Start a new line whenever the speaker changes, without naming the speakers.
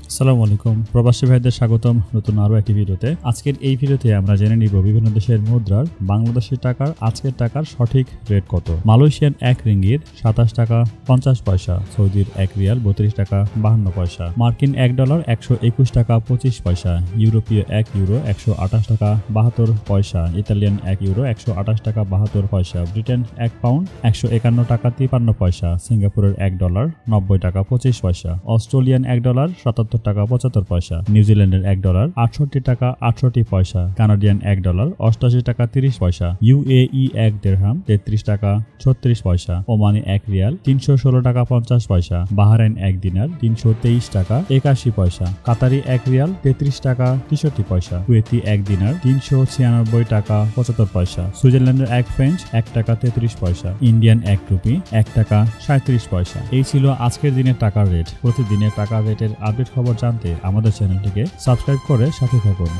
আসসালামু আলাইকুম, প্রবাসী ভাইদের স্বাগতম নতুন আরো একটি ভিডিওতে। আজকের এই ভিডিওতে আমরা জেনে নিব বিভিন্ন দেশের মুদ্রার বাংলাদেশি টাকার আজকের টাকার সঠিক রেট কত। মালয়েশিয়ান 1 রিঙ্গিত 27 টাকা 50 পয়সা, সৌদির 1 রিয়াল 32 টাকা 52 পয়সা, মার্কিন $1 121 টাকা 25 পয়সা, ইউরোপীয় 1 ইউরো 128 টাকা 72 পয়সা, ইতালিয়ান 1 ইউরো 128 টাকা 72 পয়সা, ব্রিটেন 1 পাউন্ড 151 টাকা 53 পয়সা, সিঙ্গাপুরের $1 90 টাকা 25 পয়সা, অস্ট্রেলিয়ান $1 77 টাকা 75 পয়সা, নিউজিল্যান্ডের $1 68 টাকা 68 পয়সা, কানাডিয়ান $1 88 টাকা 30 পয়সা, ইউএই 1 দিরহাম 33 টাকা 36 পয়সা, ওমানি 1 রিয়াল 316 টাকা 50 পয়সা, বাহরাইন 1 দিনার 323 টাকা 81 পয়সা, কাতারি 1 রিয়াল 33 টাকা 63 পয়সা, কুয়েতি 1 দিনার 396 টাকা 75 পয়সা, সুইজারল্যান্ডের 1 ফ্রেঞ্চ 1 টাকা 33 পয়সা, ইন্ডিয়ান 1 রুপি 1 টাকা 37 পয়সা। এই ছিল আজকের দিনের টাকার রেট। প্রতিদিনের টাকার রেটের আপডেট খবর জানতে আমাদের চ্যানেলটিকে সাবস্ক্রাইব করে সাথে থাকুন।